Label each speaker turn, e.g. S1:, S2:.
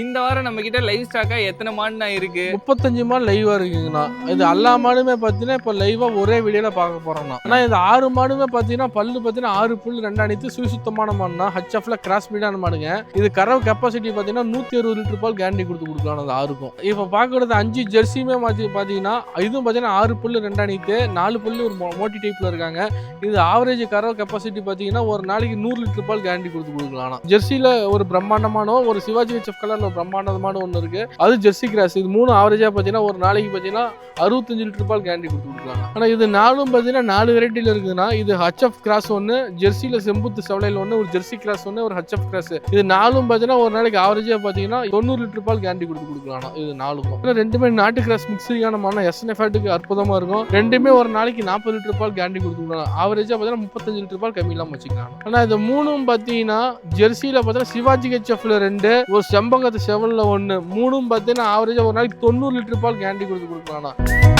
S1: இந்த வாரம் நம்ம கிட்ட லைவ் ஸ்டாக்கா எத்தனை மாடுனா இருக்கு?
S2: 35 மாடு லைவா இருக்குங்கண்ணா. இது எல்லா மாடுமே பார்த்தீங்கன்னா இப்போ லைவா ஒரே வீடியோல பார்க்க போறோம்ண்ணா. ஆனால் இந்த 6 மாடுமே பார்த்தீங்கன்னா பல்லு பார்த்தீங்கன்னா 6 புல் 2 அணித்து சுத்தமான மாடுனா ஹச்எஃப்ல கிராஸ் பீடான மாடுங்க. இது கறவை கெப்பாசிட்டி பார்த்தீங்கன்னா 160 லிட்டர் பால் கேரண்டி கொடுத்து கொடுக்கலாம் அந்த 6க்கும். இப்போ பார்க்கறது 5 ஜெர்சியுமே பார்த்தீங்கன்னா இதுவும் பார்த்தீங்கன்னா 6 புல் 2 அணித்து 4 புல் ஒரு மோட்டி டைப்ல இருக்காங்க. இது ஆவரேஜ் கறவை கெப்பாசிட்டி பார்த்தீங்கன்னா ஒரு நாளைக்கு 100 லிட்டர் பால் கேரண்டி கொடுத்து கொடுக்கலாம். ஜெர்சியில ஒரு பிரம்மாண்டமான ஒரு சிவாஜி ஹெச்எஃப் கலர்ல பிரம்மாண்டமான ஒன்று இருக்கு, அது ஜெர்சி கிராஸ். இது 3 ஆவரேஜா பார்த்தீங்கன்னா ஒரு நாளைக்கு பார்த்தீங்கன்னா 65 லிட்டர் பால் கேரண்டி கொடுத்து கொடுக்கலாம். ஆனால் இது 4ம் பார்த்தீங்கன்னா 4 வெரைட்டியில் இருக்குதுன்னா இது ஹச்எஃப் கிராஸ் ஒன்று, ஜெர்சியில் செம்புத்து செவலையில் ஒன்று, ஒரு ஜெர்சி கிராஸ் ஒன்று, ஒரு ஹச்எஃப் கிராஸ். இது 4ம் பார்த்தீங்கன்னா ஒரு நாளைக்கு ஆவரேஜா பார்த்தீங்கன்னா 90 லிட்டர் பால் கேரண்டி கொடுத்து கொடுக்கலாம். இது 4க்கும் ரெண்டுமே நாட்டு கிராஸ் மிக்ஸியான மாடு எஸ்என்எஃப்க்கு அற்புதமா இருக்கும். ரெண்டுமே ஒரு நாளைக்கு 40 லிட்டர் பால் கேரண்டி கொடுத்து கொடுக்கலாம். ஆவரேஜா பார்த்தீங்கன்னா 35 லிட்டர் பால் கம்மி இல்லாமல் வச்சுக்கலாம். ஆனால் இது 3ம் பார்த்தீங்கன்னா ஜெர்சியில் பார்த்தீங்கன்னா சிவாஜி ஹெச்எஃப்ல 2, ஒரு செம்பகத்து செவல்ல 1, 3ம் பார்த்தீங்கன்னா ஆவரேஜா ஒரு நாளைக்கு 90 லிட்டர் பால் கேரண்டி கொடுத்து கொடுக்கலாம்.